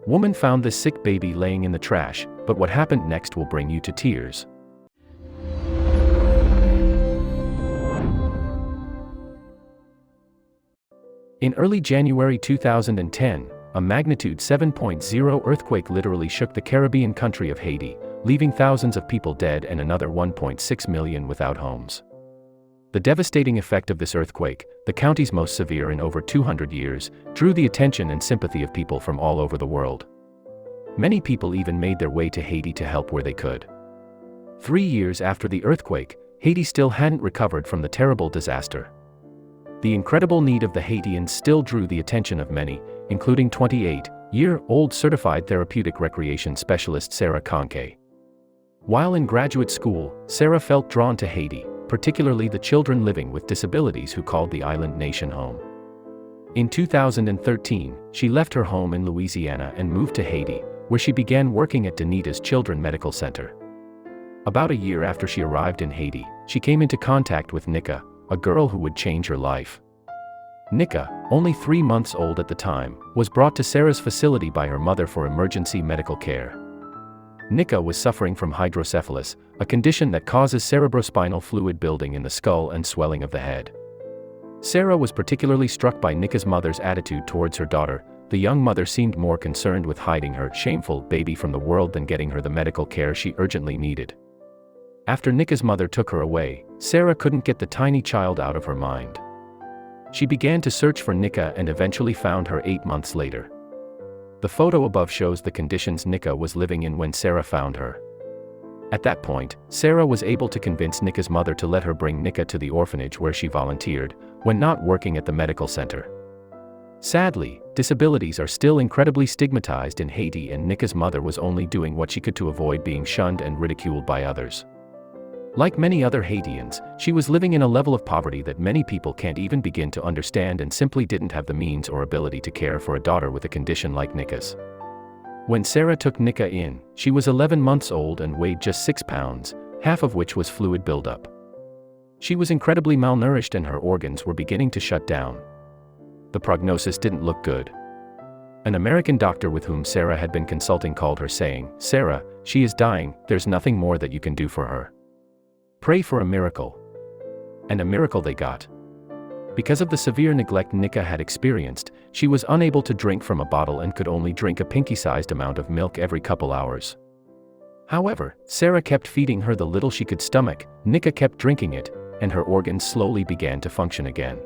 Woman found this sick baby laying in the trash, but what happened next will bring you to tears. In early January 2010, a magnitude 7.0 earthquake literally shook the Caribbean country of Haiti, leaving thousands of people dead and another 1.6 million without homes. The devastating effect of this earthquake, the country's most severe in over 200 years, drew the attention and sympathy of people from all over the world. Many people even made their way to Haiti to help where they could. 3 years after the earthquake, Haiti still hadn't recovered from the terrible disaster. The incredible need of the Haitians still drew the attention of many, including 28-year-old certified therapeutic recreation specialist Sarah Conke. While in graduate school, Sarah felt drawn to Haiti, particularly the children living with disabilities who called the island nation home. In 2013, she left her home in Louisiana and moved to Haiti, where she began working at Danita's Children Medical Center. About a year after she arrived in Haiti, she came into contact with Nika, a girl who would change her life. Nika, only 3 months old at the time, was brought to Sarah's facility by her mother for emergency medical care. Nika was suffering from hydrocephalus, a condition that causes cerebrospinal fluid building in the skull and swelling of the head. Sarah was particularly struck by Nika's mother's attitude towards her daughter. The young mother seemed more concerned with hiding her shameful baby from the world than getting her the medical care she urgently needed. After Nika's mother took her away, Sarah couldn't get the tiny child out of her mind. She began to search for Nika and eventually found her 8 months later. The photo above shows the conditions Nika was living in when Sarah found her. At that point, Sarah was able to convince Nika's mother to let her bring Nika to the orphanage where she volunteered, when not working at the medical center. Sadly, disabilities are still incredibly stigmatized in Haiti, and Nika's mother was only doing what she could to avoid being shunned and ridiculed by others. Like many other Haitians, she was living in a level of poverty that many people can't even begin to understand, and simply didn't have the means or ability to care for a daughter with a condition like Nika's. When Sarah took Nika in, she was 11 months old and weighed just 6 pounds, half of which was fluid buildup. She was incredibly malnourished and her organs were beginning to shut down. The prognosis didn't look good. An American doctor with whom Sarah had been consulting called her, saying, "Sarah, she is dying, there's nothing more that you can do for her. Pray for a miracle." And a miracle they got. Because of the severe neglect Nika had experienced, she was unable to drink from a bottle and could only drink a pinky-sized amount of milk every couple hours. However, Sarah kept feeding her the little she could stomach, Nika kept drinking it, and her organs slowly began to function again.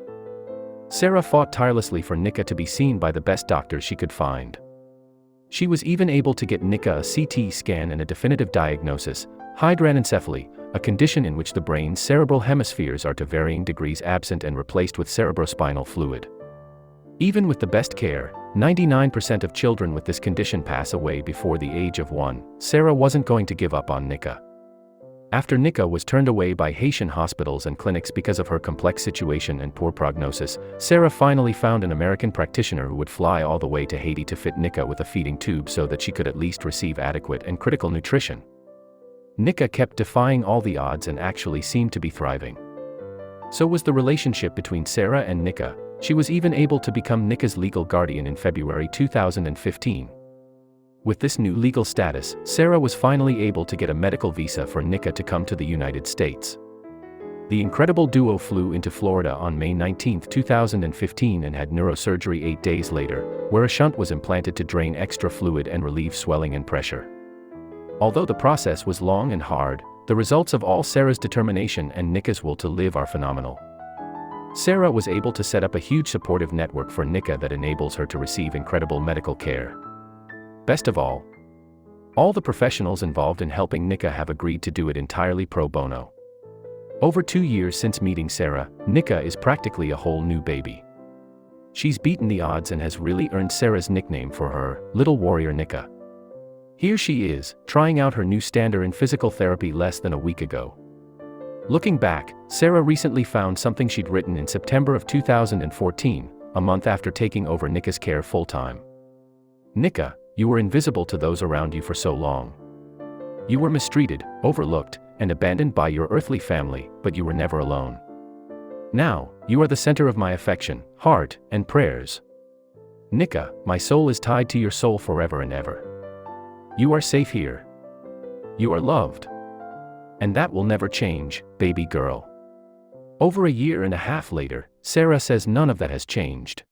Sarah fought tirelessly for Nika to be seen by the best doctors she could find. She was even able to get Nika a CT scan and a definitive diagnosis, hydranencephaly, a condition in which the brain's cerebral hemispheres are to varying degrees absent and replaced with cerebrospinal fluid. Even with the best care, 99% of children with this condition pass away before the age of 1. Sarah wasn't going to give up on Nika. After Nika was turned away by Haitian hospitals and clinics because of her complex situation and poor prognosis, Sarah finally found an American practitioner who would fly all the way to Haiti to fit Nika with a feeding tube so that she could at least receive adequate and critical nutrition. Nika kept defying all the odds and actually seemed to be thriving. So was the relationship between Sarah and Nika. She was even able to become Nika's legal guardian in February 2015. With this new legal status, Sarah was finally able to get a medical visa for Nika to come to the United States. The incredible duo flew into Florida on May 19, 2015 and had neurosurgery 8 days later, where a shunt was implanted to drain extra fluid and relieve swelling and pressure. Although the process was long and hard, the results of all Sarah's determination and Nika's will to live are phenomenal. Sarah was able to set up a huge supportive network for Nika that enables her to receive incredible medical care. Best of all the professionals involved in helping Nika have agreed to do it entirely pro bono. Over 2 years since meeting Sarah, Nika is practically a whole new baby. She's beaten the odds and has really earned Sarah's nickname for her, Little Warrior Nika. Here she is, trying out her new standard in physical therapy less than a week ago. Looking back, Sarah recently found something she'd written in September of 2014, a month after taking over Nika's care full-time. "Nika, you were invisible to those around you for so long. You were mistreated, overlooked, and abandoned by your earthly family, but you were never alone. Now, you are the center of my affection, heart, and prayers. Nika, my soul is tied to your soul forever and ever. You are safe here. You are loved. And that will never change, baby girl. Over a year and a half later, Sarah says none of that has changed.